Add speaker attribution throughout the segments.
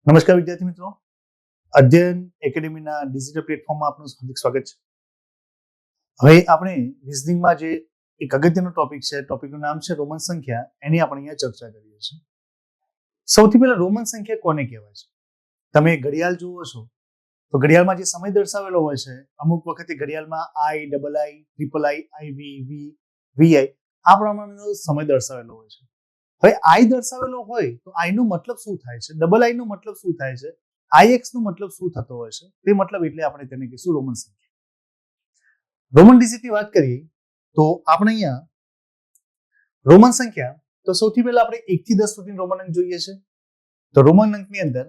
Speaker 1: નમસ્કાર વિદ્યાર્થી મિત્રો, અધ્યયન એકેડેમીના ડિજિટલ પ્લેટફોર્મમાં આપનું હાર્દિક સ્વાગત છે. હવે આપણે રિઝનિંગમાં જે એક અગત્યનો ટોપિક છે, ટોપિકનું નામ છે રોમન સંખ્યા, એની આપણે અહીંયા ચર્ચા કરીએ છીએ. સૌથી પહેલા રોમન સંખ્યા કોને કહેવાય છે? તમે ઘડિયાળ જુઓ છો તો ઘડિયાળમાં જે સમય દર્શાવેલો હોય છે, અમુક વખતે ઘડિયાળમાં I, double I, triple I, IV, VI આ પ્રમાણેનો સમય દર્શાવેલો હોય છે. હવે આઈ દર્શાવેલો હોય તો આઈ નો મતલબ શું થાય છે, ડબલ આઈ નો મતલબ શું થાય છે, આઈએક્સ નો મતલબ શું થતો હોય છે, તે મતલબ એટલે આપણે તેને કહીશું રોમન સંખ્યા. રોમન ડિજિટની વાત કરીએ તો આપણે અહીંયા રોમન સંખ્યા તો સૌથી પહેલા આપણે 1 થી 10 સુધીનો રોમન અંક જોઈએ છે. તો રોમન અંકની અંદર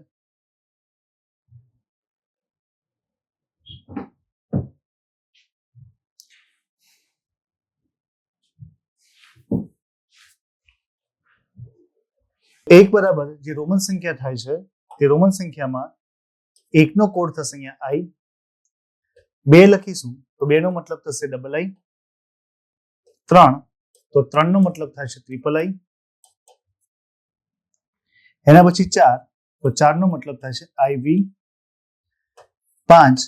Speaker 1: એક બરાબર જે રોમન સંખ્યા થાય છે તે રોમન સંખ્યામાં 1 નો કોડ થશે અહીંયા આઈ, 2 લખીશું તો 2 નો મતલબ થશે ડબલ આઈ, 3 તો 3 નો મતલબ થાય છે ટ્રિપલ આઈ, એના પછી 4 તો 4 નો મતલબ થાય છે આઈવી, 5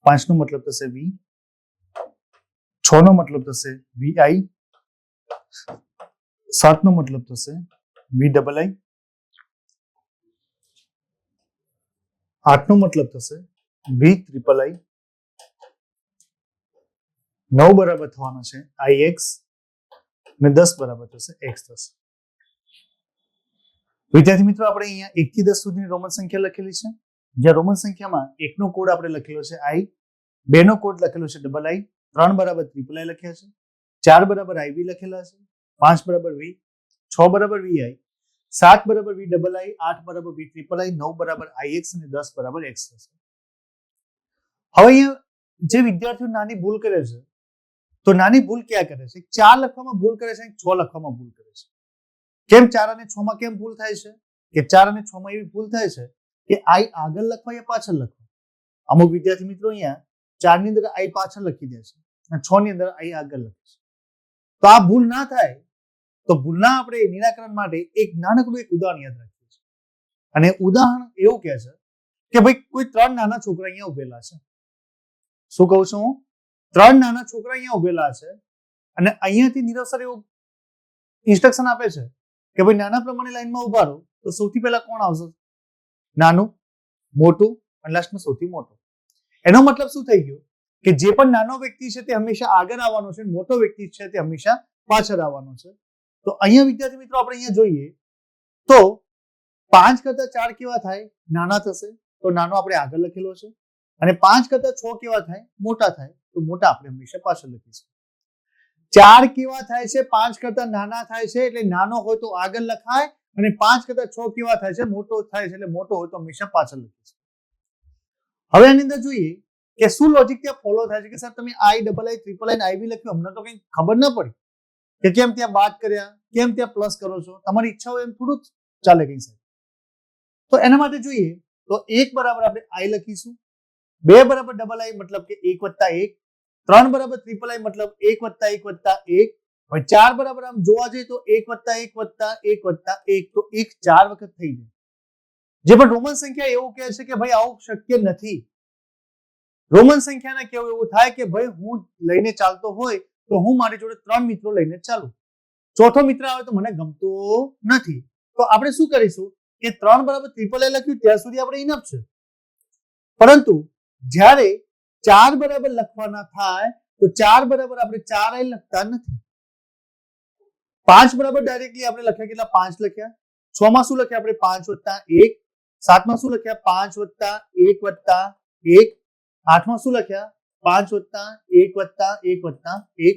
Speaker 1: 5 નો મતલબ થશે વી, 6 નો મતલબ થશે વીઆઈ, 7 નો મતલબ થશે વી ડબલ આઈ, 8 નો મતલબ થશે વી ટ્રિપલ આઈ, 9 બરાબર થવાનો છે આઈએક્સ અને 10 બરાબર થશે એક્સ થશે. વિદ્યાર્થી મિત્રો, આપણે અહીંયા 1 થી 10 સુધીની રોમન સંખ્યા લખેલી છે, જ્યાં રોમન સંખ્યામાં 1 નો કોડ આપણે લખેલો છે આઈ, 2 નો કોડ લખેલો છે ડબલ આઈ, 3 બરાબર ટ્રિપલ આઈ લખ્યા છે, 4 બરાબર આઈવી લખેલા છે, 5 બરાબર વી, 6 બરાબર વીઆઈ, 7 બરાબર વી ડબલ આઈ, 8 બરાબર વી ટ્રિપલ આઈ, 9 બરાબર આઈએક્સ અને 10 બરાબર એક્સ થશે. હવે અહીંયા જે વિદ્યાર્થીઓ નાની ભૂલ કરે છે તો નાની ભૂલ ક્યાં કરે છે? 4 લખવામાં ભૂલ કરે છે, 6 લખવામાં ભૂલ કરે છે. કેમ 4 અને 6 માં કેમ ભૂલ થાય છે? કે 4 અને 6 માં એવી ભૂલ થાય છે કે આઈ આગળ લખવા યા પાછળ લખવા. અમુક વિદ્યાર્થી મિત્રો અહીંયા 4 ની અંદર આઈ પાછળ લખી દે છે અને 6 ની અંદર આઈ આગળ લખે છે. તો આ ભૂલ ના થાય તો ભૂલના આપણે નિરાકરણ માટે એક નાનકડું એક ઉદાહરણ યાદ રાખીએ છીએ. અને ઉદાહરણ એવું કહે છે કે ભાઈ કોઈ 3 નાના છોકરા અહીંયા ઉભેલા છે. શું કહું છું હું? 3 નાના છોકરા અહીંયા ઉભેલા છે અને અહીંયાથી નીરવ સર એવું ઇન્સ્ટ્રક્શન આપે છે કે ભાઈ નાના પ્રમાણે લાઈનમાં ઉભા રહો. તો સૌથી પહેલા કોણ આવશે? નાનું, મોટું અને લાસ્ટમાં સૌથી મોટું. એનો મતલબ શું થઈ ગયો કે જે પણ નાનો વ્યક્તિ છે તે હંમેશા આગળ આવવાનો છે, મોટો વ્યક્તિ છે તે હંમેશા પાછળ આવવાનો છે. તો અહીંયા વિદ્યાર્થી મિત્રો આપણે અહીંયા જોઈએ તો 5 કરતા 4 કેવા થાય? નાના થશે. તો નાનો આપણે આગળ લખેલો છે. અને 5 કરતા 6 કેવા થાય? મોટા થાય. તો મોટા આપણે હંમેશા પાછળ લખીશું. 4 કેવા થાય છે? 5 કરતા નાના થાય છે એટલે નાનો હોય તો આગળ લખાય, અને 5 કરતા 6 કેવા થાય છે? મોટો થાય છે એટલે મોટો હોય તો હંમેશા પાછળ લખીશું. હવે આની અંદર જોઈએ કે શું લોજિક ત્યાં ફોલો થાય છે કે સર તમે આઈ, ડબલ આઈ, ટ્રિપલ આઈ, આઈવી લખ્યું, અમને તો કંઈ ખબર ન પડી કે કેમ ત્યાં બાદ કર્યા, કેમ ત્યાં પ્લસ કરો છો. તમારી ઈચ્છા હોય એમ થોડું જ ચાલે કઈ સાહેબ. તો એના માટે જોઈએ તો 1 બરાબર આપણે આઈ લખીશું, 2 બરાબર ડબલ આઈ મતલબ કે 1 વત્તા 1, 3 બરાબર ટ્રિપલ આઈ મતલબ 1 વત્તા 1 વત્તા 1, હવે 4 બરાબર આમ જોવા જઈએ તો 1 વત્તા 1 વત્તા 1 વત્તા 1, તો 1 4 વખત થઈ જાય. જે પણ રોમન સંખ્યા એવું કહે છે કે ભાઈ આવું શક્ય નથી. રોમન સંખ્યાને કેવું એવું થાય કે ભાઈ હું લઈને ચાલતો હોય તો હું મારી જોડે 3 મિત્રો લઈને ચાલું, ચોથો મિત્ર આવે તો મને ગમતો નથી. તો આપણે શું કરીશું કે 3 બરાબર ટ્રિપલ આઈ લખ્યું ત્યાં સુધી આપણે ઇનફ છે. પરંતુ જ્યારે 4 બરાબર લખવાના થાય તો 4 બરાબર આપણે 4 આઈ લખતા નથી. 5 બરાબર ડાયરેક્ટલી આપણે લખ્યા કેટલા? 5 લખ્યા. 6 માં શું લખ્યા આપણે? 5 વત્તા 1. 7 માં શું લખ્યા? 5 વત્તા 1 વત્તા 1. 8 માં શું લખ્યા? 5 વત્તા 1 વત્તા 1 વત્તા 1.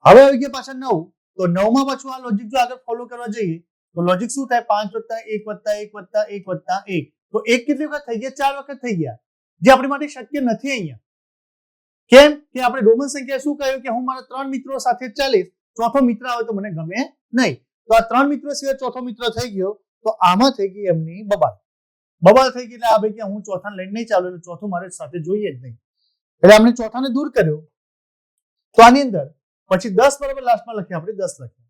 Speaker 1: હવે આવી ગયા પાછા 9. તો 9 માં પાછું આ લોજિક જો આગળ ફોલો કરવા જઈએ તો લોજિક શું થાય? 5 વત્તા 1 વત્તા 1 વત્તા 1 વત્તા 1. તો 1 કેટલી વખત થઈ ગયા? 4 વખત થઈ ગયા, જે આપણી માટે શક્ય નથી અહીંયા. કેમ કે આપણે રોમન સંખ્યા શું કહ્યું કે હું મારા 3 મિત્રો સાથે ચાલીશ, ચોથો મિત્ર આવે તો મને ગમે નહીં. તો આ 3 મિત્રો સિવાય ચોથો મિત્ર થઈ ગયો તો આમાં થઈ ગઈ એમની બબાલ. બબાલ થઈ ગઈ એટલે આ ભાઈ કે હું ચોથાને લઈને નહીં ચાલુ, એટલે ચોથો મારે સાથે જોઈએ જ નહીં. એટલે આપણે ચોથાને દૂર કર્યો. તો આની અંદર પછી 10 બરાબર લાસ્ટમાં લખ્યા આપણે 10 લખ્યા.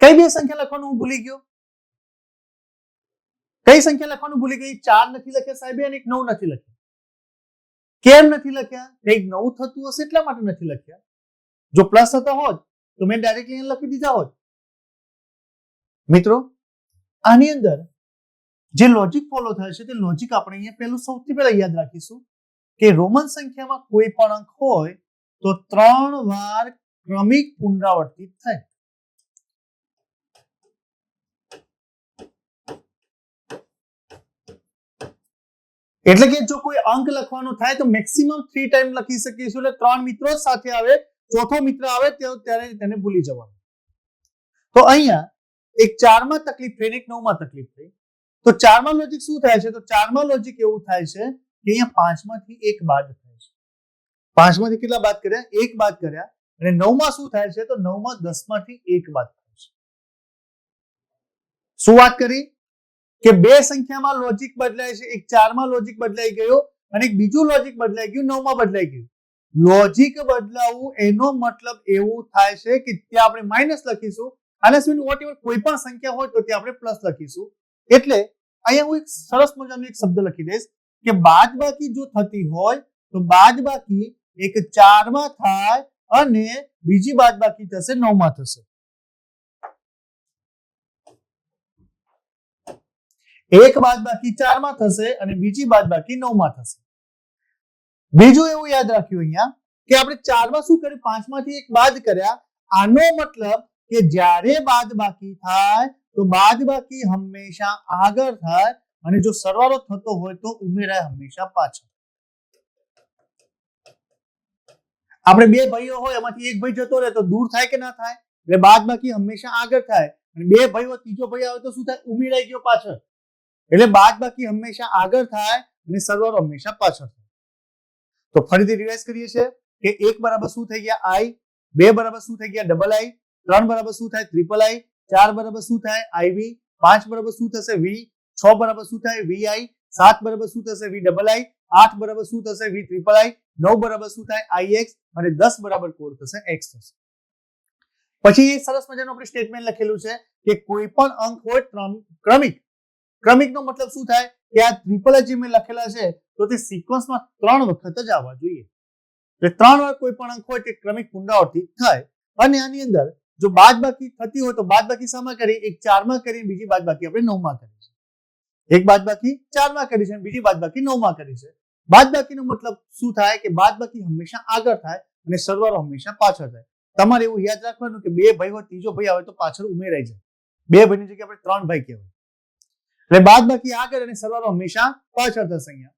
Speaker 1: કઈ બે સંખ્યા લખવાનું હું ભૂલી ગયો? કઈ સંખ્યા લખવાનું ભૂલી ગઈ? 4 નથી લખ્યા સાહેબે અને એક 9 નથી લખ્યા. કેમ નથી લખ્યા? કંઈક નવું થતું હશે એટલા માટે નથી લખ્યા. જો પ્લસ થતા હોત તો મેં ડાયરેક્ટલી અહીં લખી દીધા હોત. મિત્રો, આની અંદર જે લોજિક ફોલો થાય છે તે લોજિક આપણે અહીંયા પહેલું સૌથી પહેલા યાદ રાખીશું કે રોમન સંખ્યામાં કોઈ પણ અંક હોય તો 3 વાર ક્રમિક પુનરાવર્તિત થાય. એટલે કે જો કોઈ અંક લખવાનો થાય તો મેક્સિમમ 3 ટાઈમ લખી શકીશું. એટલે 3 મિત્રો સાથે આવે, ચોથો મિત્ર આવે ત્યારે તેને ભૂલી જવાનું. તો અહીંયા એક 4 માં તકલીફ થઈ ને એક 9 માં તકલીફ થઈ. તો 4 માં લોજિક શું થાય છે? તો 4 માં લોજિક એવું થાય છે કે અહીંયા 5 માંથી 1 બાદ થાય છે. 5 માંથી કેટલા બાદ કર્યા? 1 બાદ કર્યા. અને 9 માં શું થાય છે? તો 9 માં 10 માંથી 1 બાદ થાય છે. શું વાત કરી કે બે સંખ્યામાં લોજિક બદલાય છે. એક 4 માં લોજિક બદલાઈ ગયો અને એક બીજું લોજિક બદલાઈ ગયું 9 માં બદલાઈ ગયું. લોજિક બદલાવું એનો મતલબ એવું થાય છે કે ત્યાં આપણે માઇનસ લખીશું અને વોટએવર કોઈ પણ સંખ્યા હોય તો ત્યાં આપણે પ્લસ લખીશું. એટલે અહીંયા હું એક સરસ મજાનો એક શબ્દ લખી દઈશ કે બાદબાકી જો થતી હોય તો બાદબાકી એક 4 માં થાય અને બીજી બાદબાકી થશે 9 માં થશે. એક બાદબાકી 4 માં થશે અને બીજી બાદબાકી 9 માં થશે. બીજું એવું યાદ રાખ્યું અહીંયા કે આપણે 4 માં શું કર્યું? 5 માંથી 1 બાદ કર્યા. આનો મતલબ કે જ્યારે બાદબાકી થાય તો બાદબાકી હંમેશા આગળ થાય અને જો સરવાળો થતો હોય તો ઉમેરાય હંમેશા પાછળ. આપણે બે ભાઈઓ હોય એમાંથી એક ભાઈ જતો રહે તો દૂર થાય કે ના થાય? એટલે બાદબાકી હંમેશા આગળ થાય અને બે ભાઈઓ ત્રીજો ભાઈ આવે તો શું થાય? ઉમેરાઈ ગયો પાછળ. એટલે બાદબાકી હંમેશા આગળ થાય અને સરવાળો હંમેશા પાછળ થાય. તો ફરીથી રિવાઇઝ કરીએ છીએ કે 1 બરાબર શું થઈ ગયા? i. 2 બરાબર શું થઈ ગયા? Double i. 3 બરાબર શું થાય? Triple i. 4 બરાબર શું થાય? iv. 5 બરાબર શું થશે? v. 6 બરાબર શું થાય? vi. 7 બરાબર શું થશે? v double i. 8 બરાબર શું થશે? v triple i. 9 બરાબર શું થાય? ix. અને 10 બરાબર કોડ થશે x થશે. પછી એક સરસ મજાનું આપણે સ્ટેટમેન્ટ લખેલું છે કે કોઈ પણ અંક હોય ક્રમિક. ક્રમિકનો મતલબ શું થાય કે આ ટ્રિપલ જે મેં લખેલા છે તો તે સિક્વન્સમાં 3 વખત જ આવવા જોઈએ. એટલે 3 વાર કોઈ પણ અંક હોય તે ક્રમિક પુનરાવર્તિત થાય. અને આની અંદર જો બાદબાકી થતી હોય તો બાદબાકી શામાં કરી? એક 4 માં કરી, બીજી બાદબાકી આપણે 9 માં કરી છે. એક બાદબાકી 4 માં કરી છે અને બીજી બાદબાકી 9 માં કરી છે. બાદબાકીનો મતલબ શું થાય કે બાદબાકી હંમેશા આગળ થાય અને સરવાળો હંમેશા પાછળ થાય. તમારે એવું યાદ રાખવાનું કે બે ભાઈ હોય, ત્રીજો ભાઈ આવે તો પાછળ ઉમેરાઈ જાય. બે ભાઈની જગ્યાએ આપણે 3 ભાઈ કહેવાય. એટલે બાદબાકી આગળ અને સરવાળો હંમેશા પાછળ થશે. અહીંયા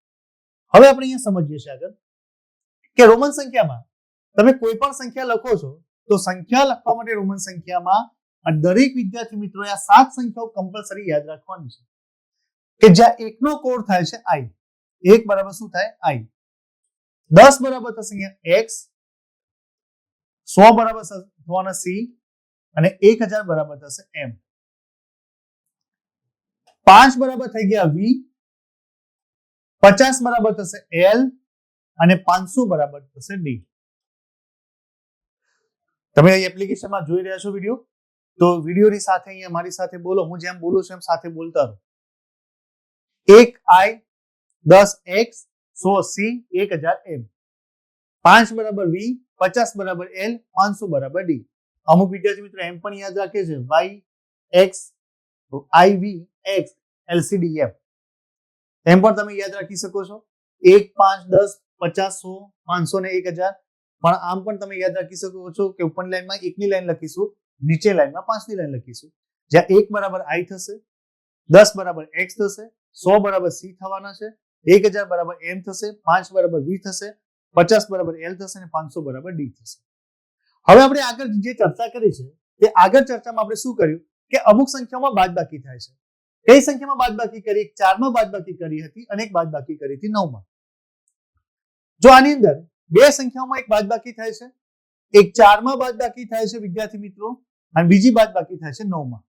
Speaker 1: હવે આપણે અહીંયા સમજીએ છીએ આગળ કે રોમન સંખ્યામાં તમે કોઈ પણ સંખ્યા લખો છો તો સંખ્યા લખવા માટે રોમન સંખ્યામાં આ દરેક વિદ્યાર્થી મિત્રોએ આ 7 સંખ્યાઓ કમ્પલસરી યાદ રાખવાની છે કે જ્યાં 1 નો કોડ થાય છે i. 1 બરાબર શું થાય? i. 10 બરાબર થશે અહીંયા x. 100 બરાબર થવાના c અને 1000 બરાબર થશે m. 5 બરાબર થઈ ગયા v. 50 બરાબર થશે l અને 500 બરાબર થશે d. તમે અહીં એપ્લિકેશનમાં જોઈ રહ્યા છો વિડીયો, તો વિડીયોની સાથે અહીંયા મારી સાથે બોલો. હું જેમ બોલું છું એમ સાથે બોલતા રહો. 1i, 10x, 100c, 1000 m. 5 બરાબર v, 50 બરાબર l, 500 બરાબર d. અમુક વિદ્યાર્થી મિત્રો એમ પણ યાદ રાખે છે y, x, iv, x, lcd, m. એમ પણ તમે યાદ રાખી શકો છો. 1, 5, 10, 50, 100, 500 ને 1000. પણ આમ પણ તમે યાદ રાખી શકો છો કે ઉપરની લાઈનમાં 1 ની લાઈન લખીશું, નીચે લાઈનમાં 5 ની લાઈન લખીશું. જ્યાં 1 બરાબર i થશે, 10 બરાબર x થશે, 100 બરાબર c થવાના છે, 1000 બરાબર m થશે, 5 બરાબર v થશે, 50 બરાબર l થશે અને 500 બરાબર d થશે. હવે આપણે આગળ જે ચર્ચા કરી છે તે આગળ ચર્ચામાં આપણે શું કર્યું કે અમુક સંખ્યાઓમાં બાદબાકી થાય છે. કઈ સંખ્યામાં બાદબાકી કરી? 4 માં બાદબાકી કરી હતી અને એક બાદબાકી કરી હતી 9 માં. જો આની અંદર બે સંખ્યાઓમાં એક બાદબાકી થાય છે, એક 4 માં બાદબાકી થાય છે વિદ્યાર્થી મિત્રો અને બીજી બાદબાકી થાય છે 9 માં.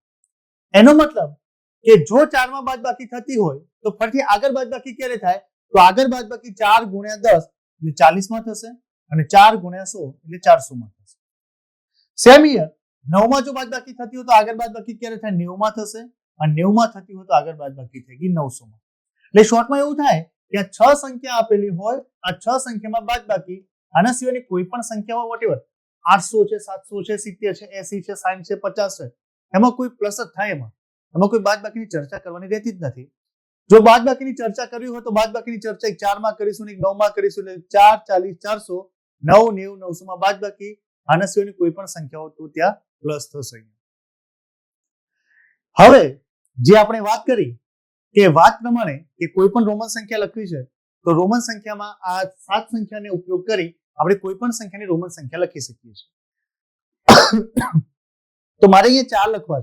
Speaker 1: એનો મતલબ કે જો 4 માં બાદબાકી થતી હોય તો ફરીથી આગળ બાદબાકી ક્યારે થાય? તો આગળ બાદબાકી 4 ગુણ્યા 10 એટલે 40 માં થશે અને 4 ગુણ્યા 100 એટલે 400 માં થશે. સેમ હિયર 9 માં જો બાદબાકી થતી હોય તો આગળ બાદબાકી ક્યારે થાય? 90 માં થશે અને 90 માં થતી હોય તો આગળ બાદબાકી થઈ ગઈ 900 માં. એટલે શોર્ટમાં એવું થાય કે આ 6 સંખ્યા આપેલી હોય, આ 6 સંખ્યામાં બાદબાકી, આના સિવાયની કોઈ પણ સંખ્યા હોય વોટેવર 800 છે, 700 છે, 70 છે, 80 છે, 60 છે, 50 છે, એમાં કોઈ પ્લસ જ થાય, એમાં કોઈ બાદબાકીની ચર્ચા કરવાની રહેતી જ નથી. જો બાદબાકીની ચર્ચા કરવી હોય તો બાદબાકીની ચર્ચા 4 માં કરીશું ને 9 માં કરીશું, એટલે 4 40 400 9 90 900 માં બાદબાકી, આના સિવાયની કોઈ પણ સંખ્યા હોય તો ત્યાં પ્લસ થશે. હવે જે આપણે વાત કરી કે વાત પ્રમાણે કે કોઈ પણ રોમન સંખ્યા લખવી છે તો રોમન સંખ્યામાં આ 7 સંખ્યાને ઉપયોગ કરી આપણે કોઈ પણ સંખ્યાની રોમન સંખ્યા લખી શકીએ છીએ. તો મારે અહીંયા 4 લખવા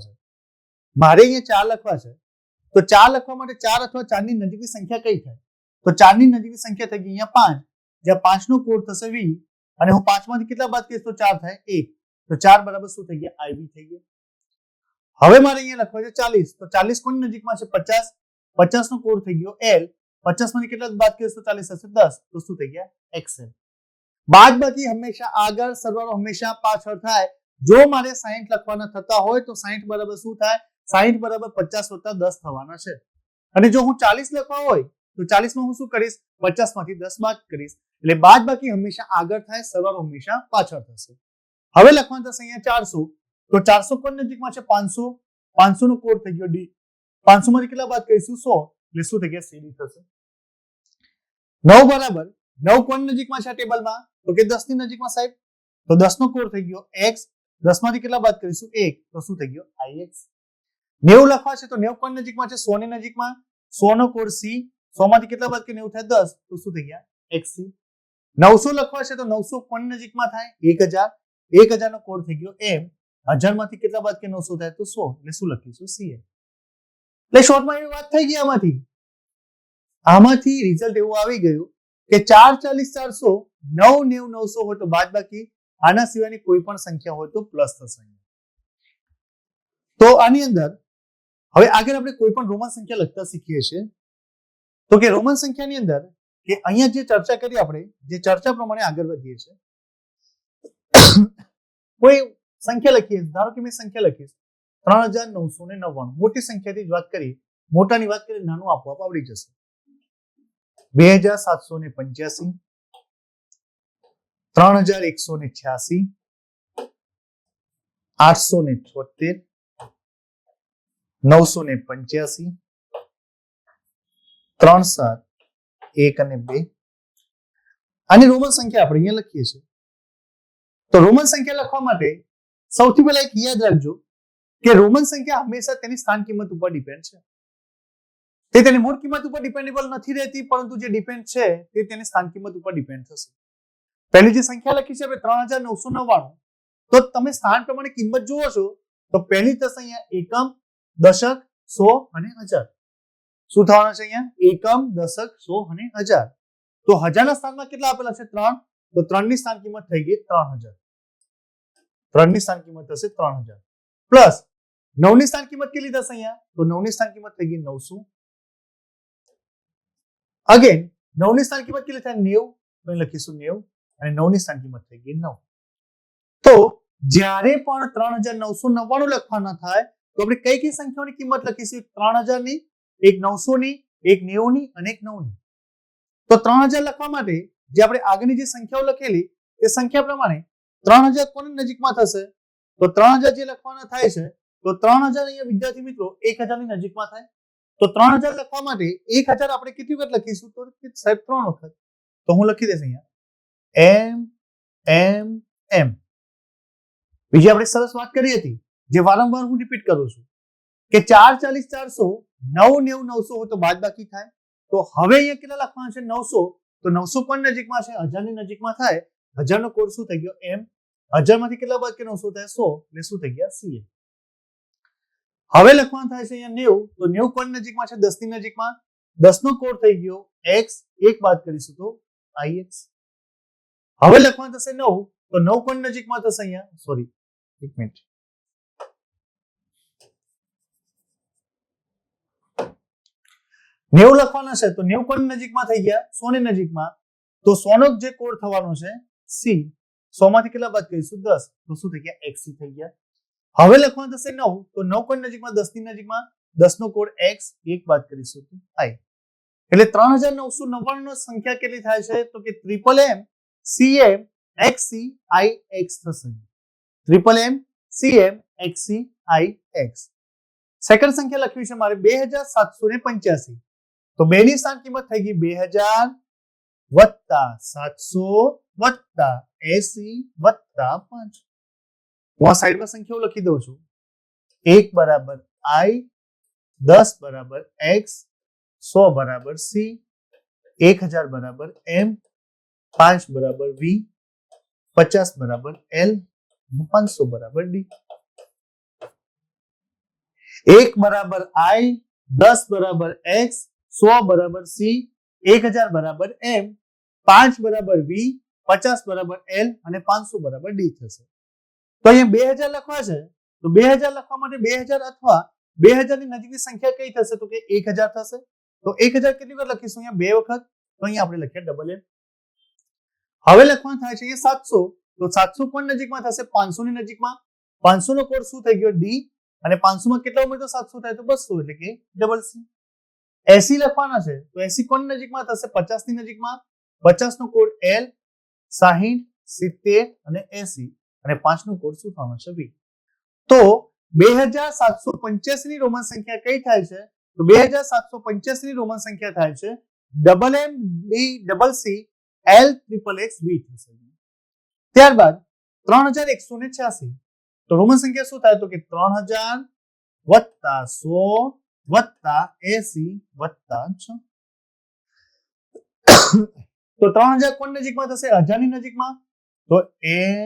Speaker 1: છે, તો 4 લખવા માટે 4 અથવા 4 ની નજીકની સંખ્યા કઈ થાય? તો 4 ની નજીકની સંખ્યા થઈ ગઈ અહીંયા 5, જ્યાં 5 નો કોડ થશે 20, અને હું 5 માંથી કેટલા બાદ કરીશ તો 4 થાય 1, તો 4 બરાબર શું થઈ ગયા? IV થઈ ગયા. હવે મારે અહીંયા લખવા છે 40, તો 40 કોની નજીકમાં છે? 50, 50 નો કોડ થઈ ગયો L, 50 માંથી કેટલા બાદ કરીશ તો 40 થશે 10, તો શું થઈ ગયા? XL. બાદબાકી હંમેશા આગળ, સરવાળો હંમેશા પાછળ થાય. જો મારે 60 લખવાના થતા હોય તો 60 બરાબર શું થાય? 60 બરાબર 50 વત્તા 10 થવાના છે. અને જો હું 40 લખવા હોય તો 40 માં હું શું કરીશ? 50 માંથી 10 બાદ કરીશ. એટલે બાદબાકી હંમેશા આગળ થાય, સરવાળો હંમેશા પાછળ થશે. હવે લખવાનું થશે અહીંયા 400, તો 400 કોની નજીકમાં છે? 500, 500 નો કોડ થઈ ગયો D, 500 માંથી કેટલા બાદ કરીશું? 100, એટલે શું થઈ ગયા? CD થશે. 9 બરાબર 9 કોની નજીકમાં છે આ ટેબલમાં? તો કે 10 ની નજીકમાં સાહેબ, તો 10 નો કોડ થઈ ગયો X, 10 માંથી કેટલા બાદ કરીશું? 1, તો શું થઈ ગયો? IX. 90 લખવા છે તો 90 કોની નજીકમાં છે? 100 ની નજીકમાં, 100 નો કોડ C, 100 માંથી કેટલા બાદ કરી 90 થાય 10, તો શું થઈ ગયા? XC. 900 લખવા છે તો 900 કોની નજીકમાં થાય? 1000, 1000 નો કોડ થઈ ગયો M, 1000 માંથી કેટલા બાદ કે 900 થાય તો 100, એટલે શું લખીશું? CA. એટલે શોર્ટમાં એવી વાત થઈ ગઈ. આમાંથી રિઝલ્ટ એવું આવી ગયું કે 4 40 400 9 90 900 હોય તો બાદબાકી, આના સિવાયની કોઈ પણ સંખ્યા હોય તો પ્લસ થશે. તો આની અંદર હવે આગળ આપણે કોઈ પણ રોમન સંખ્યા લખતા શીખીએ છીએ. તો કે રોમન સંખ્યાની અંદર કે અહીંયા જે ચર્ચા કરી, આપણે જે ચર્ચા પ્રમાણે આગળ વધીએ છીએ. કોઈ સંખ્યા લખીએ, ધારો કે મેં સંખ્યા લખીશ 3999, મોટી સંખ્યાથી જ વાત કરીએ, મોટાની વાત કરીએ નાનું આપોઆપ આવડી જશે. 2785, 3186, 873, 985, 3 7 1 અને 2. આની રોમન સંખ્યા આપણે અહીંયા લખીએ છીએ. તો રોમન સંખ્યા લખવા માટે સૌથી પહેલા એક યાદ રાખજો કે રોમન સંખ્યા હંમેશા તેની સ્થાન કિંમત ઉપર ડિપેન્ડ છે. તે તેની મૂળ કિંમત ઉપર ડિપેન્ડેબલ નથી રહેતી, પરંતુ જે ડિપેન્ડ છે તે તેની સ્થાન કિંમત ઉપર ડિપેન્ડ થશે. પહેલી જે સંખ્યા લખી છે 3999, તો તમે સ્થાન પ્રમાણે કિંમત જુઓ છો તો પહેલી થશે અહીંયા એકમ, દશક, 100 અને 1000. શું થવાના છે અહીંયા? એકમ, દશક, 100 અને 1000. તો 1000 ના સ્થાનમાં કેટલા આપેલા છે? 3, તો 3 ની સ્થાન કિંમત થઈ ગઈ 3000. 3 ની સ્થાન કિંમત થશે 3000 પ્લસ 9 ની સ્થાન કિંમત કેટલી થશે અહીંયા? તો 9 ની સ્થાન કિંમત થઈ ગઈ 900. અગેન 9 ની સ્થાન કિંમત કેટલી થાય? 90, તો લખીશું 90, અને 9 ની સ્થાન કિંમત થઈ ગઈ 9. તો જ્યારે પણ 3999 લખવાના થાય તો આપણે કઈ કઈ સંખ્યાઓની કિંમત લખીશું? 3000 ની, એક 900 ની, એક 90 ની અને એક 9 ની. તો 3000 લખવા માટે જે આપણે આગળની જે સંખ્યાઓ લખેલી તે સંખ્યા પ્રમાણે 3000 કોની નજીકમાં થશે? તો 3000 જે લખવાના થાય છે તો 3000 અહીંયા વિદ્યાર્થી મિત્રો 1000 ની નજીકમાં થાય. તો 3000 લખવા માટે 1000 આપણે કેટલી વખત લખીશું? તો સાહેબ 3 વખત. તો હું લખી દઈશ અહીંયા M M M. બીજી આપણે સરસ વાત કરી હતી જે વારંવાર હું રિપીટ કરું છું કે 4 40 400 9 90 900 હોય તો બાદબાકી થાય. તો હવે અહીંયા કેટલા લખવાના છે? 900, તો 900 કોની નજીકમાં છે? 1000 ની નજીકમાં થાય. 1000 નો કોડ શું થઈ ગયો? M. 1000 માંથી કેટલા બાદ કે 900 થાય? 100, એટલે શું થઈ ગયા? CA. હવે લખવાનું થાય છે અહીંયા 90, તો 90 કોની નજીકમાં છે? 10 ની નજીકમાં. 10 નો કોડ થઈ ગયો X, એક બાદ કરીશું તો IX. હવે લખવાનું થશે 9, તો 9 કોની નજીકમાં થશે અહીંયા? સોરી, એક મિનિટ. 90 લખવાના છે તો 90 કોની નજીકમાં થઈ ગયા? 100 ની નજીકમાં. તો 100 નો જે કોડ થવાનો છે C, 100 માંથી કેટલા બાદ કરીશું? 10, તો શું થઈ ગયા? XC થઈ ગયા. હવે લખવાનું થશે 9, તો 9 કોની નજીકમાં? 10 ની નજીકમાં. 10 નો કોડ x, 1 બાદ કરીશું તો i. એટલે 3999 નો સંખ્યા કેટલી થાય છે તો કે MMM CM XC IX થશે. MMM CM XC IX. Second સંખ્યા લખવી છે મારે 2785. તો બે ની સ્થાન કિંમત થઈ ગઈ 2000 વત્તા 700 વત્તા 80 વત્તા 5. હું આ સાઈડમાં સંખ્યાઓ લખી દઉં છું. 1 બરાબર i, 10 બરાબર x, 100 બરાબર c, 1000 બરાબર m, 5 બરાબર v, 50 બરાબર l, 500 બરાબર d. 1 બરાબર i, 10 બરાબર x, 100 બરાબર c, 1000 બરાબર m, 5 બરાબર v, 50 બરાબર l અને 500 બરાબર d થશે. તો અહીંયા 2000 લખવા છે તો 2000 લખવા માટે 2000 અથવા 2000 ની નજીકની સંખ્યા કઈ થશે તો કે 1000 થશે. તો 1000 કેટલી વખત લખીશું અહીંયા બે વખત. તો અહીંયા આપણે લખીએ ડબલ m. હવે લખવાનું થાય છે અહીંયા 700. તો 700 કોણ નજીકમાં થશે 500 ની નજીકમાં. 500 નો કોડ શું થઈ ગયો d અને 500 માં કેટલા ઉમેરો 700 થાય તો 200 એટલે કે ડબલ c. 80 લખવાના છે તો 80 કોણ નજીકમાં થશે 50 ની નજીકમાં. 50 નો કોડ l, 60, 70 અને 80 અને 5 નો કોડ શું થવાનો છે v. તો 2785 ની રોમન સંખ્યા કઈ થાય છે તો 2785 ની રોમન સંખ્યા થાય છે MM DCC LXXV થશે. ત્યારબાદ 3186 તો રોમન સંખ્યા શું થાય તો કે 3000 વત્તા 100 વત્તા 80 વત્તા 6. તો 3000 કોણ નજીકમાં થશે 1000 ની નજીકમાં. તો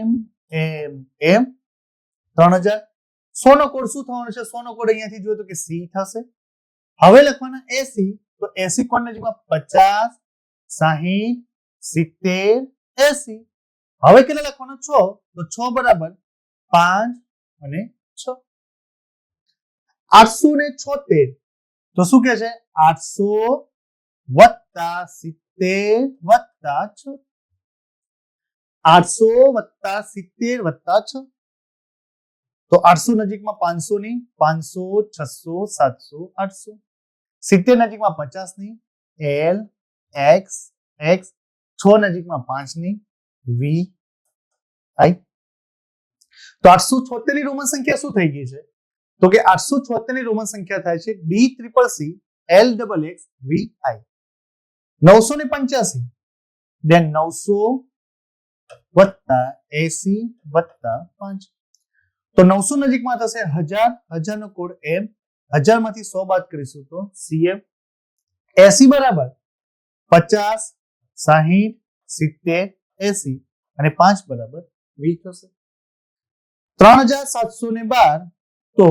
Speaker 1: m m m 3000. 100 નો કોડ શું થવાનો છે 100 નો કોડ અહીંયાથી જોઈએ તો કે c થશે. હવે લખવાના 80 તો 80 કોણ નજીકમાં 50 60 70 80. હવે કેટલા લખવાના 6 તો 6 બરાબર 5 અને 6. 876 તો શું કહે છે 800 વત્તા 70 વત્તા 6. 800 વત્તા 70 વત્તા 6. તો 800 નજીકમાં 500 ની 500 600 700 800. 70 નજીકમાં 50 ની l x x. 6 નજીકમાં 5 ની v i. તો 876 ની રોમન સંખ્યા શું થઈ ગઈ છે તો કે 876 ની રોમન સંખ્યા થાય છે DCCC LXXV i. 985 then 900 વત્તા 80 વત્તા 5. તો 900 નજીકમાં થશે 1000. 1000 નો કોડ m. 1000 માંથી 100 બાદ કરીશું તો cm. 80 બરાબર 50 60 70 80 અને 5 બરાબર v થશે. 3712 તો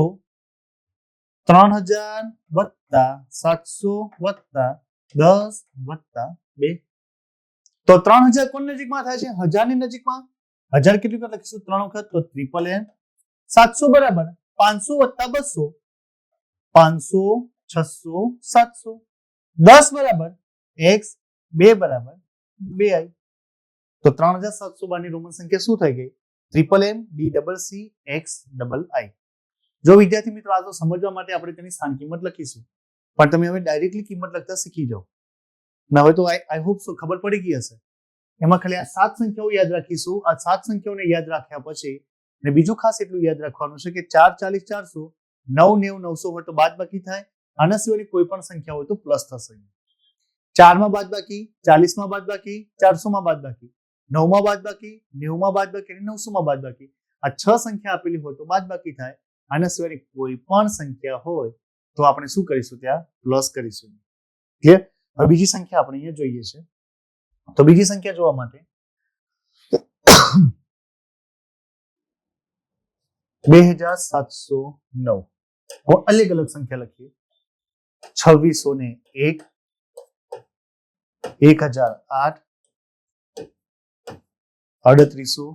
Speaker 1: 3000 વત્તા 700 વત્તા 10 વત્તા 2. તો 3000 કોણ નજીકમાં થાય છે 1000 ની નજીકમાં. 1000 કેટલી વખત લખીશું 3 વખત તો ટ્રિપલ m. 700 બરાબર 500 વત્તા 200 500 600 700. 10 બરાબર x, 2 બરાબર 2i. તો 3712 ની રોમન સંખ્યા શું થઈ ગઈ MMM DCCXII. જો વિદ્યાર્થી મિત્રો આ તો સમજવા માટે આપણે તેની સ્થાન કિંમત લખીશું પણ તમે હવે ડાયરેક્ટલી કિંમત લખતા શીખી જાઓ. ના હવે તો આઈ હોપ સો ખબર પડી ગઈ હશે. એમાં ખાલી આ 7 સંખ્યાઓ યાદ રાખીશું. આ 7 સંખ્યાઓને યાદ રાખ્યા પછી અને બીજું ખાસ એટલું યાદ રાખવાનું છે કે 4 40 400 9 90 900 હોય તો બાદબાકી થાય. આના સિવાયની કોઈ પણ સંખ્યા હોય તો પ્લસ થશે. 4 માં બાદબાકી, 40 માં બાદબાકી, 400 માં બાદબાકી, 9 માં બાદબાકી, 90 માં બાદબાકી અને 900 માં બાદબાકી. આ 6 સંખ્યા આપેલી હોય તો બાદબાકી થાય. આના સિવાયની કોઈ પણ સંખ્યા હોય તો આપણે શું કરીશું ત્યાં પ્લસ કરીશું. ક્લિયર? હવે બીજી સંખ્યા આપણે અહીંયા જોઈએ છે. તો બીજી સંખ્યા જોવા માટે 2709 અલગ અલગ સંખ્યા લખીએ. 2601 1008 3800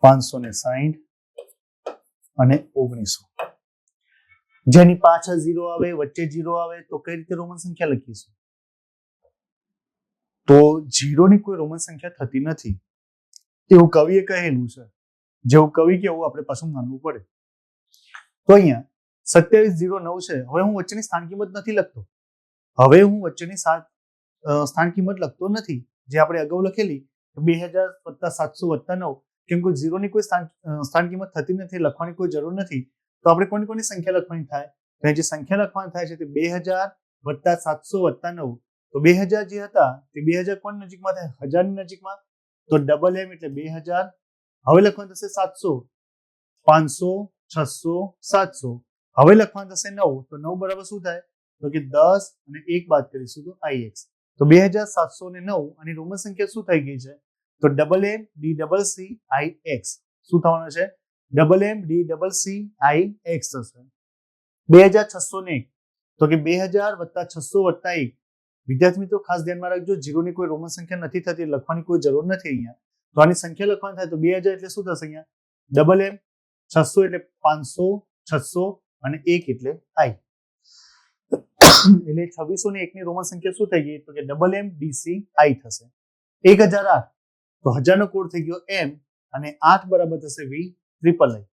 Speaker 1: 560 અને 1900. જેની પાછળ 0 આવે વચ્ચે 0 આવે તો કઈ રીતે રોમન સંખ્યા લખીશું? તો 0 ની કોઈ રોમન સંખ્યા થતી નથી એવું કવિએ કહેલું છે. જેવું કવિ કે એવું આપણે પાછું માનવું પડે. તો અહીંયા 2709 છે. હવે હું વચ્ચેની સ્થાન કિંમત નથી લખતો. હવે હું વચ્ચેની સ્થાન કિંમત લખતો નથી, જે આપણે અગાઉ લખેલી 2000 + 700 + 9. કેમ કે 0 ની કોઈ સ્થાન કિંમત થતી નથી, લખવાની કોઈ જરૂર નથી. તો આપણે કોની કોની સંખ્યા લખવાની થાય? તો જે સંખ્યા લખવાની થાય છે તે 2000 + 700 + 9. તો 2000 જે હતા તે 2000 કોની નજીકમાં થાય? 1000 ની નજીકમાં. તો ડબલ એમ એટલે 2000. હવે લખવાનું થશે 700, 500, 600, 700. હવે લખવાનું થશે 9. તો 9 બરાબર શું થાય? તો કે 10 અને 1 બાદ કરીશું તો ix. તો 2709 અને રોમન સંખ્યા શું થઈ ગઈ છે? તો double M D double C I X. શું થવાનું છે? Double M D double C I X થશે. 2601. તો કે 2000 + 600 + 1. વિદ્યાર્થી મિત્રો ખાસ ધ્યાનમાં રાખજો, 0 ની કોઈ રોમન સંખ્યા નથી થતી, લખવાની કોઈ જરૂર નથી અહીંયા. તો આની સંખ્યા લખવાની થાય તો 2000 એટલે શું થશે અહીંયા? ડબલ એમ, 600 એટલે 500, 600 અને 1 એટલે આઈ. એટલે 2601 ની રોમન સંખ્યા શું થઈ ગઈ? તો કે ડબલ એમ ડીસી આઈ થશે. 1008. તો 1000 નો કોડ થઈ ગયો એમ અને 8 બરાબર થશે વી ટ્રિપલ આઈ.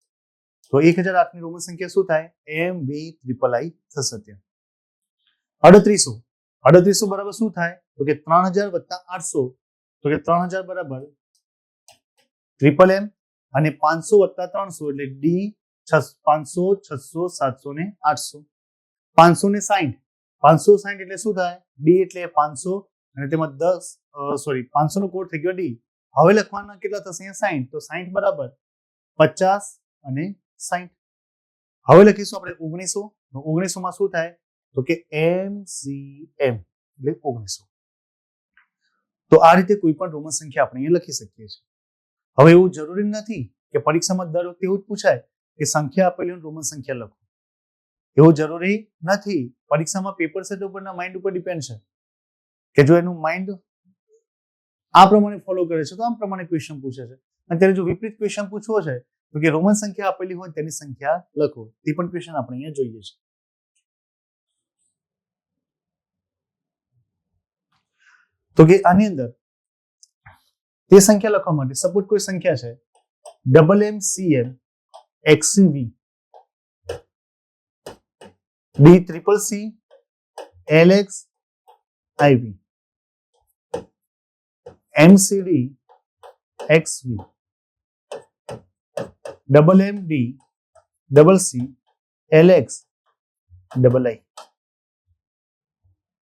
Speaker 1: તો 1008 ની રોમન સંખ્યા શું થાય? એમ વી ટ્રિપલ આઈ થશે. ત્યાં 3800. 3800 બરાબર શું થાય? તો કે 3000 + 800. તો કે 3000 બરાબર ટ્રિપલ એમ અને 500 + 300 એટલે ડી 500, 600, 700 ને 800. 560. 560 એટલે શું થાય? ડી એટલે 500 અને તેમાં 500 નો કોડ થઈ ગયો ડી. હવે લખવાના કેટલા થશે? 60. તો 60 બરાબર 50 અને 60. હવે લખીશું આપણે 1900. 1900 માં શું થાય? તો કે MCM એટલે 1900. તો આ રીતે કોઈ પણ રોમન સંખ્યા આપણે અહીંયા લખી શકીએ છીએ. હવે એવું જરૂરી નથી કે પરીક્ષામાં દર વખતે એવું જ પૂછાય કે સંખ્યા આપેલી રોમન સંખ્યા લખો. એવું જરૂરી નથી. પરીક્ષામાં પેપર સેટ ઉપરના માઇન્ડ ઉપર ડિપેન્ડ છે કે જો એનું માઇન્ડ આ પ્રમાણે ફોલો કરે છે તો આમ પ્રમાણે ક્વેશ્ચન પૂછે છે. અને ત્યારે જો વિપરીત ક્વેશ્ચન પૂછવો છે તો કે રોમન સંખ્યા આપેલી હોય તેની સંખ્યા લખો. તે પણ ક્વેશ્ચન આપણે અહીંયા જોઈએ છે. તો કે આની અંદર તે સંખ્યા લખવા માટે સપોઝ કોઈ સંખ્યા છે double M C M XCV D triple C LX IV MCD XV double M D double C LX double I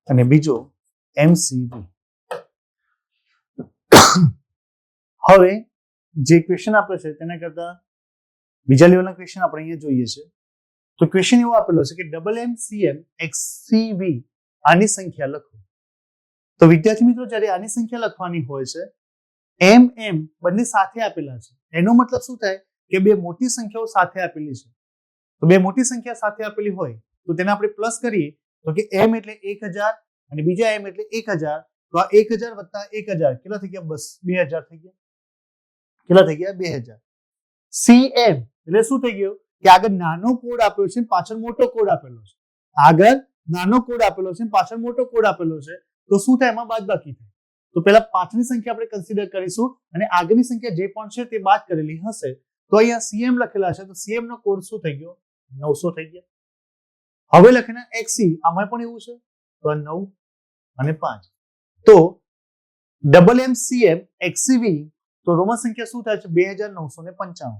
Speaker 1: અને બીજો MCV. હવે જે ક્વેશ્ચન આપેલો છે તેના કરતા બીજા લેવલના ક્વેશ્ચન આપણે અહીંયા જોઈએ છે. તો ક્વેશ્ચન એવો આપેલો છે કે double M C M XCV આની સંખ્યા લખો. તો વિદ્યાર્થી મિત્રો જ્યારે આની સંખ્યા લખવાની હોય છે એમ બંને સાથે આપેલા છે. એનો મતલબ શું થાય કે બે મોટી સંખ્યાઓ સાથે આપેલી છે. તો બે મોટી સંખ્યા સાથે આપેલી હોય તો તેને આપણે પ્લસ કરીએ તો કે m એટલે 1000 અને બીજા m એટલે 1000. તો આ 1000 + 1000 કેટલા થઈ ગયા? બસ 2000 થઈ ગયા. કેટલા થઈ ગયા? 2000. CM એટલે શું થઈ ગયું કે આગળ નાનો કોડ આપ્યો છે પાછળ મોટો કોડ આપેલો છે. આગળ નાનો કોડ આપેલો છે પાછળ મોટો કોડ આપેલો છે. તો શું થાય? એમાં બાદબાકી થાય. તો પહેલા પાછળની સંખ્યા આપણે કન્સિડર કરીશું અને આગળની સંખ્યા જે પણ છે તે બાદ કરેલી હશે. તો અહીંયા CM લખેલા છે તો CM નો કોડ શું થઈ ગયો? 900 થઈ ગયા. હવે લખેલા XC આમાં પણ એવું છે તો 9 અને 5. તો ડબલ એમ CM XCV તો રોમન સંખ્યા શું થાય છે? 2995.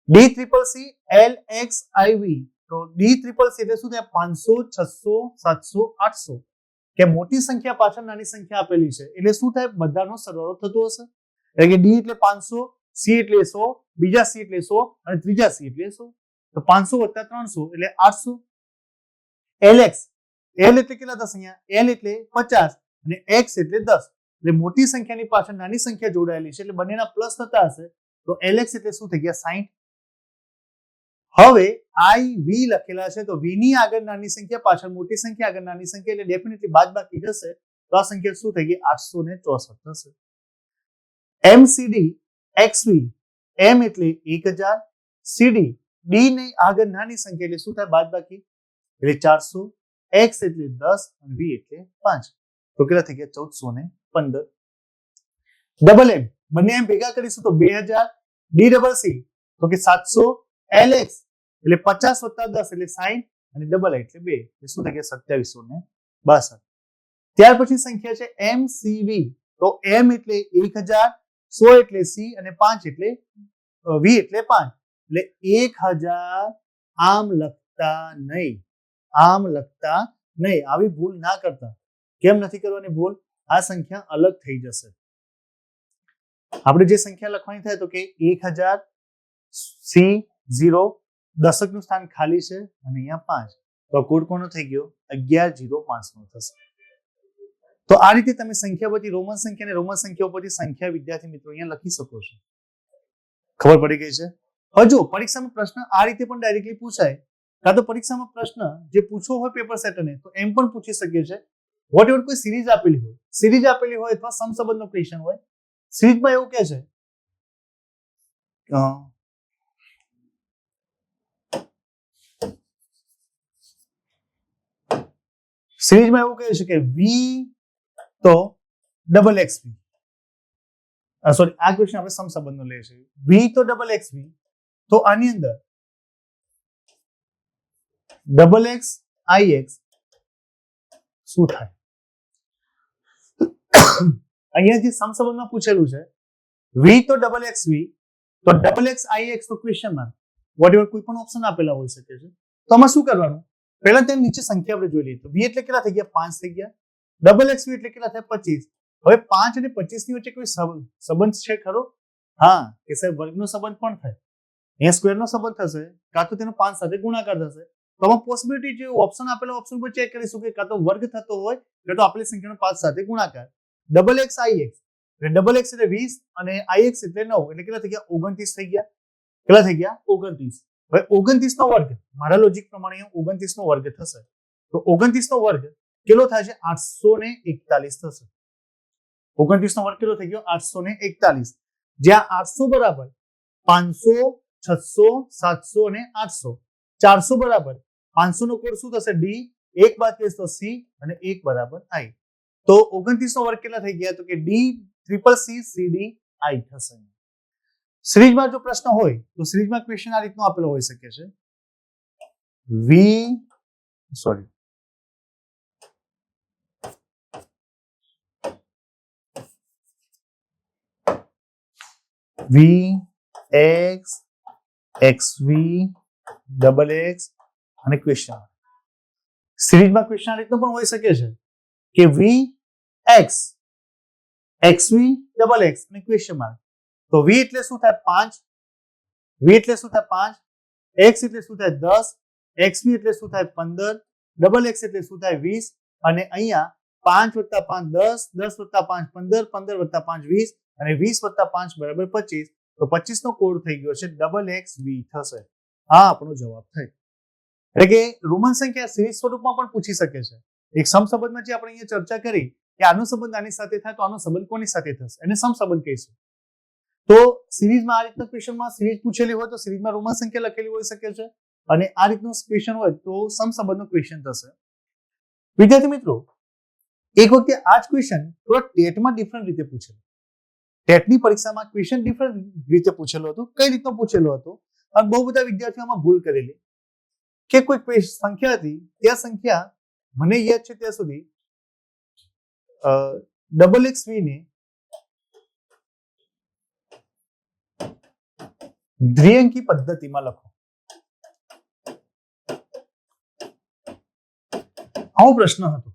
Speaker 1: D triple C LX IV તો ડી ટ્રિપલ સી એટલે શું થાય? 500, 600, 700, 800. કે મોટી સંખ્યા પાછળ નાની સંખ્યા આપેલી છે એટલે શું થાય? બધાનો સરવાળો થતો હશે. એટલે કે ડી એટલે 500, સી એટલે 100, બીજા સી એટલે 100 અને ત્રીજા સી એટલે 100. તો 500 + 300 એટલે 800. LX L એટલે કેટલા થશે અહીંયા? L એટલે 50 અને X એટલે 10. એટલે મોટી સંખ્યાની પાછળ નાની સંખ્યા જોડાયેલી છે એટલે બંનેના પ્લસ થતા હશે. તો LX એટલે શું થઈ ગયા? 60. હવે IV લખેલા છે તો V ની આગળ નાની સંખ્યા પાછળ મોટી સંખ્યા આગળ નાની સંખ્યા એટલે ડેફિનેટલી બાદબાકી જશે. તો આ સંખ્યા શું થઈ ગઈ? 864 થશે. MCD XV M એટલે 1000, CD D ની આગળ નાની સંખ્યા એટલે શું થાય? બાદબાકી એટલે 400, X એટલે 10 અને V એટલે 5. તો કેટલા થઈ ગયા? 1415. ડબલ એમ બંને એમ ભેગા કરીશું તો 2000, D ડબલ C તો કે 700, LX એટલે 50 વત્તા 10 એટલે 60 અને ડબલ આઈ એટલે 2 એટલે શું થઈ ગયા 2762. ત્યાર પછી સંખ્યા છે MCV. તો M એટલે 1000, 100 એટલે C અને 5 એટલે V એટલે 5 એટલે 1000 આમ લખતા નહીં. આવી ભૂલ ના કરતા. કેમ નથી કરવાની ભૂલ? આ સંખ્યા અલગ થઈ જશે. આપણે જે સંખ્યા લખવાની થાય તો કે 1000 C0 દશકનું સ્થાન ખાલી છે અને અહીંયા 5. તો કોડ કોનો થઈ ગયો? 1105 નો થશે. તો આ રીતે તમે સંખ્યા પરથી રોમન સંખ્યા અને રોમન સંખ્યાઓ પરથી સંખ્યા વિદ્યાર્થી મિત્રો અહીંયા લખી શકો છો. ખબર પડી ગઈ છે? હજુ પરીક્ષામાં પ્રશ્ન આ રીતે પણ ડાયરેક્ટલી પૂછાય, કાં તો પરીક્ષામાં પ્રશ્ન જે પૂછવો હોય પેપર સેટરને તો એમ પણ પૂછી શકીએ છે. વોટ એવર કોઈ સિરીઝ આપેલી હોય અથવા સમસંબંધનો ક્વેશ્ચન હોય, સિરીઝમાં એવું કહે છે કે v તો ડબલ xv. સોરી, આ ક્વેશ્ચન આપણે સમસંબંધનો લઈએ છીએ. v તો ડબલ xv, તો આની અંદર ડબલ x ix શું થાય? અહીંયા જે સમસંબંધમાં પૂછેલું છે v તો ડબલ xv તો ડબલ x ix તો ક્વેશ્ચન માર્ક, વોટ એવર કોઈ પણ ઓપ્શન આપેલા હોઈ શકે છે. તો આમાં શું કરવાનું? પહેલા તેની નીચે સંખ્યા આપણે જોઈ લઈએ. તો v એટલે કેટલા થઈ ગયા? 5 થઈ ગયા. ડબલ xv એટલે કેટલા થાય? 25. હવે 5 અને 25 ની વચ્ચે કોઈ સંબંધ છે ખરો? હા, કે સાહેબ વર્ગનો સંબંધ પણ થાય. અહીંયા સ્ક્વેરનો સંબંધ થશે, કાં તો તેનો 5 સાથે ગુણાકાર થશે. તો આમાં પોસિબિલિટી જે ઓપ્શન આપેલા ઓપ્શન પર ચેક કરીશું કે કાં તો વર્ગ થતો હોય કે તો આપેલી સંખ્યાનો 5 સાથે ગુણાકાર. ડબલ x ix એટલે ડબલ x એટલે 20 અને ix એટલે 9 એટલે કેટલા થઈ ગયા? 29 થઈ ગયા. કેટલા થઈ ગયા? 29. હવે 29 નો વર્ગ, મારા લોજિક પ્રમાણે 29 નો વર્ગ થશે. તો 29 નો વર્ગ કેટલો થાય છે? 841 થશે. 29 નો વર્ગ કેટલો થઈ ગયો? 841. જ્યાં 800 બરાબર 500, 600, 700 અને 800. 400 બરાબર 500 નો કોડ શું થશે? D. 1 બાદ કરીશ તો C અને 1 બરાબર I. તો 29 નો વર્ગ કેટલા થઈ ગયા? તો કે D triple C CD I થશે. સિરીઝમાં જો પ્રશ્ન હોય તો સિરીઝમાં ક્વેશ્ચન આ રીતનો આપેલો હોઈ શકે છે. V x xv double x અને ક્વેશ્ચન. સિરીઝમાં ક્વેશ્ચન આ રીતનો પણ હોઈ શકે છે કે v x xv double x અને ક્વેશ્ચન માર્ક. તો v એટલે શું થાય? 5. v એટલે શું થાય? 5. x એટલે શું થાય? 10. xv એટલે શું થાય? 15. ડબલ x એટલે શું થાય? 20. અને અહીંયા 5 + 5 10, 10 + 5 15, 15 + 5 20 અને 20 + 5 બરાબર 25. તો 25 નો કોડ થઈ ગયો છે ડબલ xv થશે. આ આપણો જવાબ થાય. એટલે કે રોમન સંખ્યા સિરીઝ સ્વરૂપમાં પણ પૂછી શકે છે. એક સમસંબંધમાં જે આપણે અહીંયા ચર્ચા કરી કે આનો સંબંધ આની સાથે થાય તો આનો સંબંધ કોની સાથે થશે એને સમસંબંધ કહીશું. તો સિરીઝમાં આ રીતના ક્વેશ્ચનમાં સિરીઝ પૂછેલી હોય તો સિરીઝમાં રોમન સંખ્યા લખેલી હોઈ શકે છે અને આ રીતનો ક્વેશ્ચન હોય તો સમસંબંધનો ક્વેશ્ચન થશે. વિદ્યાર્થી મિત્રો, એક વખતે આ જ ક્વેશ્ચન થોડા ટેટમાં ડિફરન્ટ રીતે પૂછેલો. ટેટની પરીક્ષામાં ક્વેશ્ચન ડિફરન્ટ રીતે પૂછેલો હતો. કઈ રીતનો પૂછેલો હતો? અને બહુ બધા વિદ્યાર્થીઓમાં ભૂલ કરેલી કે કોઈ સંખ્યા હતી, તે સંખ્યા મને યાદ છે ત્યાં સુધી ડબલ xv ને દ્વિઅંકી પદ્ધતિમાં લખો. આવો પ્રશ્ન હતો.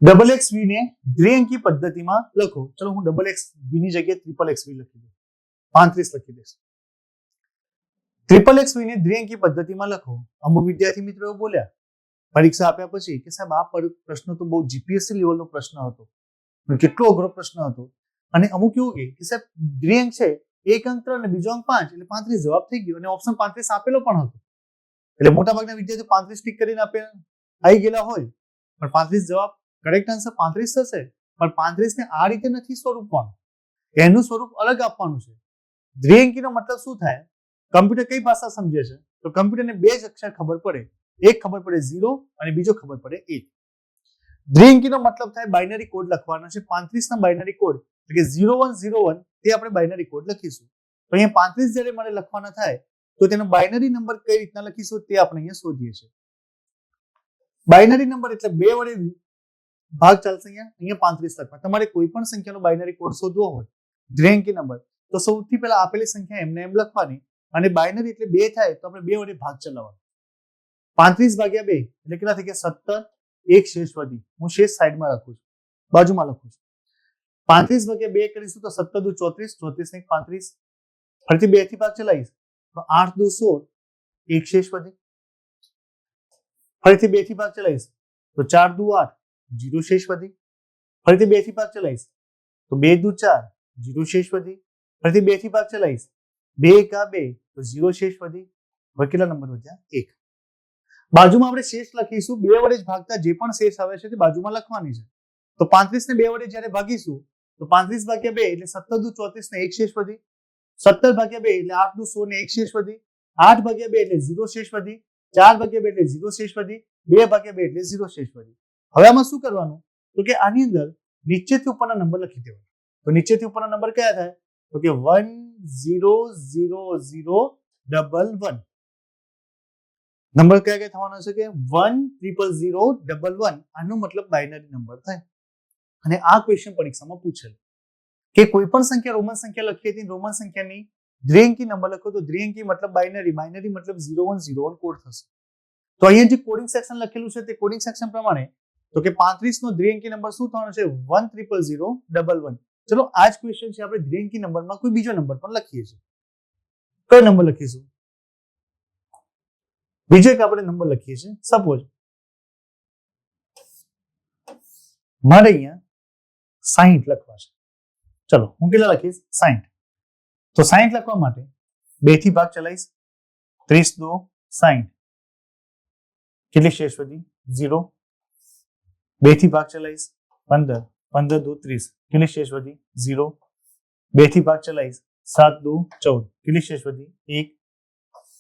Speaker 1: ડબલ xv ને દ્વિઅંકી પદ્ધતિમાં લખો. ચલો હું ડબલ xv ની જગ્યાએ ટ્રિપલ xv લખી દઉં. 35 લખી દઈશ. ટ્રિપલ xv ને દ્વિઅંકી પદ્ધતિમાં લખો. અમુક વિદ્યાર્થી મિત્રો બોલ્યા પરીક્ષા આપ્યા પછી કે સાહેબ આ પ્રશ્ન તો બહુ જીપીએસસી લેવલનો પ્રશ્ન હતો, કેટલો અઘરો પ્રશ્ન હતો. અને અમુક એવું કે સાહેબ દ્વિઅંક છે, એક અંક 3 અને બીજો અંક 5 એટલે 35 જવાબ થઈ ગયો અને ઓપ્શન 35 આપેલો પણ હતો. એટલે મોટાભાગના વિદ્યાર્થીઓ 35 ટીક કરીને આવી ગયેલા હોય, પણ 35 જવાબ કરેક્ટ આન્સર 35 થશે. પણ 35 ને આ રીતે નથી સ્વરૂપવાનું, એનું સ્વરૂપ અલગ આપવાનું છે. દ્વિઅંકીનો મતલબ શું થાય? કમ્પ્યુટર કઈ ભાષા સમજે છે? તો કમ્પ્યુટરને બે જ અક્ષર ખબર પડે, એક ખબર પડે 0 અને બીજો ખબર પડે 1. દ્વિઅંકીનો મતલબ થાય બાઇનરી કોડ લખવાનો છે. 35 ના બાઇનરી કોડ એટલે કે 0101 તે આપણે બાઇનરી કોડ લખીશું. તો અહીંયા 35 જ્યારે મારે લખવાના થાય તો તેનો બાઇનરી નંબર કઈ રીતના લખીશું તે આપણે અહીંયા શોધીએ છીએ. બાઇનરી નંબર એટલે 2 વડે ભાગ ચાલશે. અહીંયા 35 લખવા. તમારે કોઈ પણ સંખ્યાનો બાઇનરી કોડ શોધવો હોય, દ્વિઅંકી નંબર, તો સૌથી પહેલા આપેલી સંખ્યા એમને એમ લખવાની અને બાઇનરી એટલે 2 થાય તો આપણે 2 વડે ભાગ ચલાવવાનો. 35 ભાગ્યા 2 એટલે કેટલા થઈ ગયા? 17. એક શેષ વધી. હું શેષ સાઈડમાં રાખું છું, બાજુમાં લખું છું. 35 ભાગ્યા 2 કરીશું તો 17 દુ 34, 34 ને 35. ફરીથી 2 થી ભાગ ચલાવીશ તો 8 દુ 16, એક શેષ વધી. ફરીથી 2 થી ભાગ ચલાવીશ તો 4 દુ 8, 0 શેષ વધી. ફરીથી 2 થી ભાગ ચલાવીશ તો 2 દુ 4, 0 શેષ વધી. ફરીથી 2 થી ભાગ ચલાવીશ 2 એકા 2 તો 0 શેષ વધી. હવે કેટલા નંબર વધ્યા? 1. બાજુમાં આપણે શેષ લખીશું. 2 વડે જ ભાગતા જે પણ શેષ આવે છે તે બાજુમાં લખવાની છે. તો 35 ને 2 વડે જ્યારે ભાગીશું તો 35 ભાગ્યા 2 એટલે 17 દુ 34 ને એક શેષ વધી. 17 ભાગ્યા 2 એટલે 8 દુ 16 ને એક શેષ વધી. 8 ભાગ્યા 2 એટલે 0 શેષ વધી. 4 ભાગ્યા 2 એટલે 0 શેષ વધી. 2 ભાગ્યા 2 એટલે 0 શેષ વધી. હવે આમાં શું કરવાનું? તો કે આની અંદર નીચેથી ઉપરના નંબર લખી દેવાના. તો નીચેથી ઉપરના નંબર કયા થાય? તો કે 1 0 0 0 1 1. નંબર કયા કયા થવાનો છે? કે 1 0 0 1 1. આનો મતલબ બાઇનરી નંબર થાય. અને આ ક્વેશ્ચન પરીક્ષામાં પૂછેલું કે કોઈ પણ સંખ્યા રોમન સંખ્યા લખી હતી, રોમન સંખ્યાની દ્વિઅંકી નંબર લખો તો દ્વિઅંકી મતલબ બાઇનરી, બાઇનરી મતલબ 0101 કોડ થશે. તો અહીંયા જે કોડિંગ સેક્શન લખેલું છે તે કોડિંગ સેક્શન પ્રમાણે તો કે 35 નો દ્વિઅંકી નંબર શું થવાનો છે? 1 0 0 1 1. ચલો આ જ ક્વેશ્ચન છે. આપણે દ્વિઅંકી નંબરમાં કોઈ બીજો નંબર પણ લખીએ છીએ. કયો નંબર લખીશું? બીજો એક આપણે નંબર લખીએ છીએ. સપોઝ મારે અહીંયા 60 લખવા છે. ચલો હું કેટલા લખીશ? 60. તો 60 લખવા માટે 2 થી ભાગ ચલાવીશ. 30 દુ 60. કેટલી શેષ વધી? 0. 2 થી ભાગ ચલાવીશ. 15. 15 દુ 30. કેટલી શેષ વધી? 0. 2 થી ભાગ ચલાવીશ. 7 દુ 14. કેટલી શેષ વધી? 1.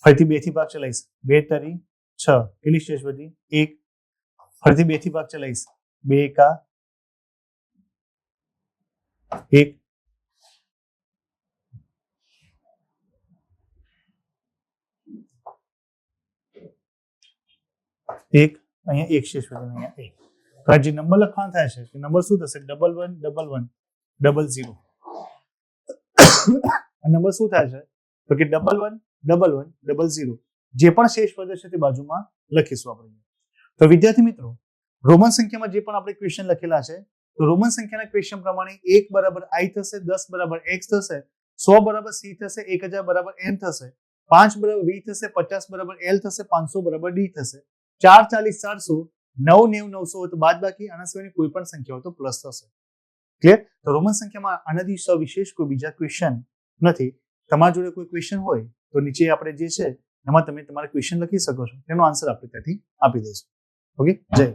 Speaker 1: ફરીથી 2 થી ભાગ ચલાવીશ. 2 તરી 6. કેટલી શેષ વધી? 1. ફરીથી 2 થી ભાગ ચલાવીશ. 2 એકા 1. અહીંયા એક શેષ વધી. અહીંયા 1. તો આ જે નંબર લખવાનું થાય છે તે નંબર શું થશે? 1 1 1 1 00. આ નંબર શું થાય છે? તો કે 1 1 1 1 00. જે પણ શેષ વધે છે તે બાજુમાં લખીશું આપણે. તો વિદ્યાર્થી મિત્રો, રોમન સંખ્યામાં જે પણ આપણે ક્વેશ્ચન લખેલા છે તો રોમન સંખ્યાના ક્વેશ્ચન પ્રમાણે 1 બરાબર i થશે, 10 બરાબર x થશે, 100 બરાબર c થશે, 1000 બરાબર n થશે, 5 બરાબર v થશે, 50 બરાબર l થશે, 500 બરાબર d થશે, 4 40 400, 9 90 900 હોય તો બાદ બાકી, આના સિવાયની કોઈ પણ સંખ્યા હોય તો પ્લસ થશે. ક્લિયર? તો રોમન સંખ્યામાં આનાથી સવિશેષ કોઈ બીજા ક્વેશ્ચન નથી. તમારા જોડે કોઈ ક્વેશ્ચન હોય તો નીચે આપણે જે છે એમાં તમે તમારા ક્વેશ્ચન લખી શકો છો, તેનો આન્સર આપણે ત્યાંથી આપી દઈશું. ઓકે, જય.